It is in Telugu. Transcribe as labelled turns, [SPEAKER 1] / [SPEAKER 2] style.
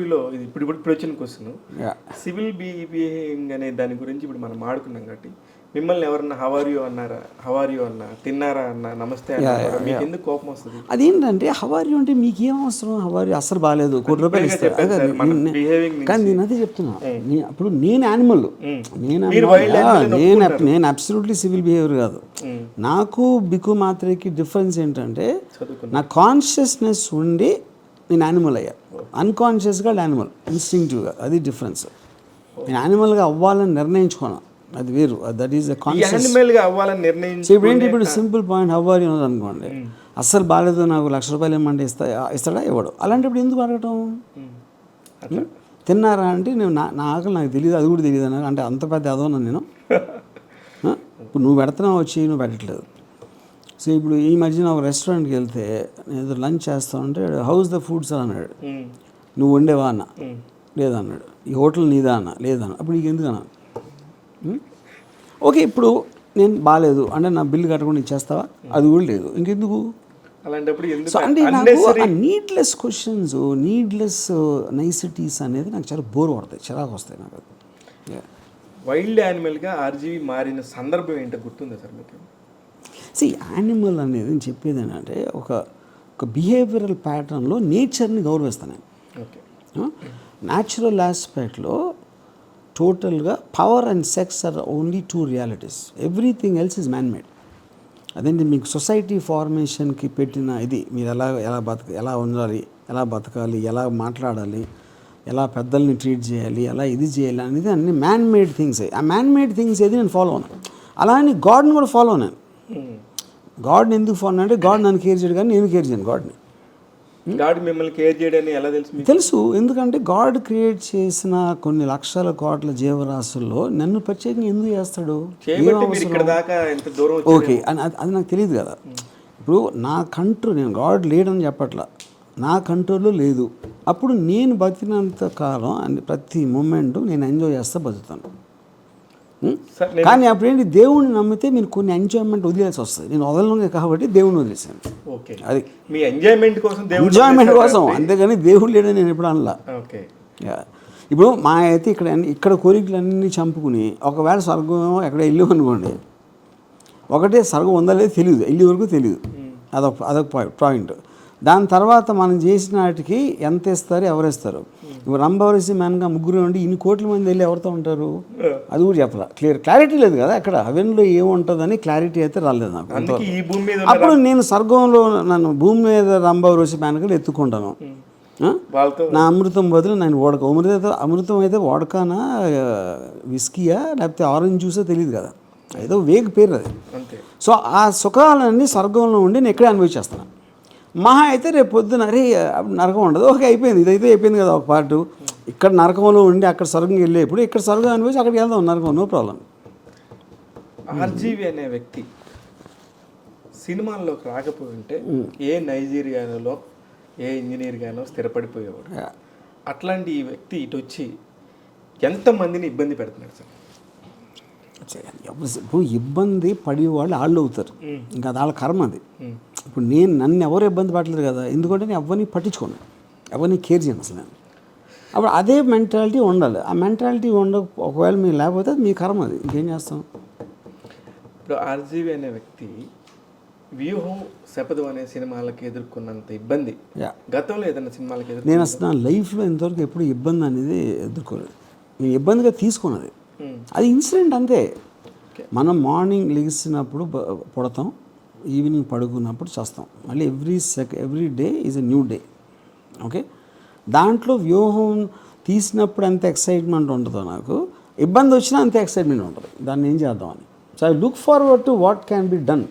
[SPEAKER 1] ఇంటర్వ్యూలో ఇది ఇప్పుడు వచ్చిన క్వశ్చన్, సివిల్ బీయింగ్ అనే దాని గురించి ఇప్పుడు మనం ఆడుకున్నాం కాబట్టి మిమ్మల్ని ఎవరన్నా హవారియో అన్నారా, హవారియో అన్నా, తిన్నారా అన్నా, నమస్తే అన్నా మీకు ఎందుకు కోపం వస్తుంది?
[SPEAKER 2] అదేంటంటే హవారియో అంటే మీకు ఏం అవసరం? హవారియో అసలు బాగాలేదు, ₹1 కోటి ఇస్తారు. కానీ నేను అదే చెప్తున్నా, అప్పుడు నేను యానిమల్, నేను అబ్సల్యూట్లీ సివిల్ బిహేవియర్ కాదు. నాకు బికు మాత్రకి డిఫరెన్స్ ఏంటంటే నా కాన్షియస్నెస్ ఉండి నేను యానిమల్ అయ్యా, అన్కాన్షియస్గా యానిమల్, ఇన్స్టింక్టివ్గా, అది డిఫరెన్స్. నేను యానిమల్గా అవ్వాలని నిర్ణయించుకున్నా, అది వేరు. That is conscious. ఇప్పుడు simple point, how are you అనుకోండి, అస్సలు బాగాలేదు, నాకు ₹1,00,000 ఇవ్వమంటే ఇస్తాడా? ఇవ్వడు. అలాంటప్పుడు ఎందుకు అడగటం? తిన్నారా అంటే నేను నా ఆకలి నాకు తెలియదు, అది కూడా తెలియదు నాకు అంటే అంత పెద్ద అదోనా నేను? ఇప్పుడు నువ్వు పెడుతున్నావు వచ్చి, నువ్వు పెట్టట్లేదు. సో ఇప్పుడు ఈ మధ్యన ఒక రెస్టారెంట్కి వెళ్తే నేను లంచ్ చేస్తాను అంటే హౌస్ ద ఫుడ్ సార్ అన్నాడు. నువ్వు వండేవా అన్న, లేదన్నాడు. ఈ హోటల్ నీదా అన్న, లేదన్న. అప్పుడు నీకు ఎందుకు అన్నా? ఓకే, ఇప్పుడు నేను బాగాలేదు అంటే నా బిల్లు కట్టకుండా ఇచ్చేస్తావా? అది కూడా లేదు, ఇంకెందుకు? సో అంటే నాకు ఆ నీడ్లెస్ క్వశ్చన్స్, నీడ్లెస్ నైసిటీస్ అనేది నాకు చాలా బోర్ పడతాయి, చిరాకు వస్తాయి నాకు.
[SPEAKER 1] వైల్డ్ యానిమల్గా ఆర్జీవి మారిన సందర్భం ఏంటో గుర్తుందా సార్ మీకు?
[SPEAKER 2] యానిమల్ అనేది నేను చెప్పేది ఏంటంటే ఒక బిహేవియరల్ ప్యాటర్న్లో నేచర్ని గౌరవిస్తాను నేను. న్యాచురల్ ఆస్పెక్ట్లో టోటల్గా power and sex are only 2 realities, everything else is man made. అదేంటి మీకు సొసైటీ ఫార్మేషన్కి పెట్టిన ఇది, మీరు ఎలా ఉండాలి, ఎలా బతకాలి, ఎలా మాట్లాడాలి, ఎలా పెద్దల్ని ట్రీట్ చేయాలి, ఎలా ఇది చేయాలి అనేది అన్ని మ్యాన్ మేడ్ థింగ్స్. ఆ మ్యాన్ మేడ్ థింగ్స్ ఏది నేను ఫాలో అన్నాను. అలా అని గాడ్ని కూడా ఫాలో అన్నాను. గాడ్ని ఎందుకు ఫాలో అంటే గాడ్ నన్ను కేర్ చేయడు, కానీ నేను కేర్ చేయను గాడ్ని.
[SPEAKER 1] గాడ్ మిమ్మల్ని కేర్ చేయడని ఎలా
[SPEAKER 2] తెలుసు? ఎందుకంటే గాడ్ క్రియేట్ చేసిన కొన్ని లక్షల కోట్ల జీవరాశుల్లో నన్ను ప్రత్యేకంగా ఎందుకు చేస్తాడు? ఓకే, అది నాకు తెలియదు కదా. ఇప్పుడు నా కంట్రోల్, నేను గాడ్ లేడని చెప్పట్లా, నా కంట్రోల్లో లేదు. అప్పుడు నేను బతికినంత కాలం అండ్ ప్రతి మూమెంట్ నేను ఎంజాయ్ చేస్తా బతుకుతాను. కానీ అప్పుడేంటి, దేవుడిని నమ్మితే మీరు కొన్ని ఎంజాయ్మెంట్ వదిలేసి వస్తుంది. నేను వదలను కాబట్టి దేవుడిని వదిలేసాను. అది
[SPEAKER 1] మీ ఎంజాయ్మెంట్
[SPEAKER 2] కోసం, అంతేగాని దేవుడు లేడని నేను ఎప్పుడు అనలా. ఇప్పుడు మా అయితే ఇక్కడ కోరికలన్నీ చంపుకుని ఒకవేళ స్వర్గం ఎక్కడ ఇల్లు అనుకోండి, ఒకటే స్వర్గం ఉందా లేదు తెలియదు, ఇల్లు వరకు తెలియదు. అదొక పాయింట్. దాని తర్వాత మనం చేసిన వాటికి ఎంత ఇస్తారు, ఎవరు ఇస్తారు? ఇప్పుడు రంభవరసి మెనగా ముగ్గురు ఉండి ఇన్ని కోట్ల మంది వెళ్ళి ఎవరితో ఉంటారు? అది కూడా చెప్పాల, క్లారిటీ లేదు కదా అక్కడ. అవెన్లో ఏముంటుందని క్లారిటీ అయితే రాలేదు నాకు. అప్పుడు నేను స్వర్గంలో నన్ను భూమి మీద రంభవరసి మెనకలు ఎత్తుకుంటాను. నా అమృతం బదులు నేను అమృతం అయితే ఓడకానా, విస్కీయా, లేకపోతే ఆరెంజ్ జ్యూసో తెలియదు కదా, ఏదో వేగ్ పేరు అది. సో ఆ సుఖాలన్నీ స్వర్గంలో ఉండి నేను ఇక్కడే అనుభవించేస్తాను. మహా అయితే రేపు పొద్దున నరకం ఉండదు. ఓకే, అయిపోయింది, ఇదైతే అయిపోయింది కదా ఒక పార్టు. ఇక్కడ నరకంలో ఉండి అక్కడ స్వర్గం వెళ్ళేప్పుడు ఇక్కడ స్వర్గం అనిపించి అక్కడికి వెళ్దాం, నరకం, నో ప్రాబ్లం.
[SPEAKER 1] ఆర్జీవి అనే వ్యక్తి సినిమాల్లోకి రాకపోయింటే ఏ నైజీరియాలో ఏ ఇంజనీర్గానో స్థిరపడిపోయేవాడు. అట్లాంటి ఈ వ్యక్తి ఇటు వచ్చి ఎంతమందిని ఇబ్బంది పెడుతున్నాడు సార్?
[SPEAKER 2] ఇప్పుడు ఇబ్బంది పడేవాళ్ళు వాళ్ళు అవుతారు, ఇంకా అది వాళ్ళ కర్మ అది. ఇప్పుడు నన్ను ఎవరు ఇబ్బంది పడలేదు కదా, ఎందుకంటే నేను ఎవరిని పట్టించుకోను, ఎవరిని కేర్ చేయను అసలు నేను. అప్పుడు అదే మెంటాలిటీ ఉండాలి. ఆ మెంటాలిటీ ఒకవేళ మీరు లేకపోతే అది మీ కర్మ, అది ఇంకేం చేస్తాం.
[SPEAKER 1] ఇప్పుడు ఆర్జీవి అనే వ్యక్తి వ్యూహం, శపథం అనే సినిమాలకి ఎదుర్కొన్నంత ఇబ్బంది గతంలో ఏదైనా సినిమాలకి
[SPEAKER 2] నేను అసలు నా లైఫ్లో ఇంతవరకు ఎప్పుడు ఇబ్బంది అనేది ఎదుర్కోలేదు. నేను ఇబ్బందిగా తీసుకున్నది అది ఇన్సిడెంట్ అంతే. మనం మార్నింగ్ లెగిసినప్పుడు పుడతాం, ఈవినింగ్ పడుకున్నప్పుడు చేస్తాం, మళ్ళీ every day is a new day. Okay, దాంట్లో వ్యూహం తీసినప్పుడు అంత ఎక్సైట్మెంట్ ఉంటుందో నాకు, ఇబ్బంది వచ్చినా అంతే ఎక్సైట్మెంట్ ఉంటుంది, దాన్ని ఏం చేద్దామని. So I look forward to what can be done.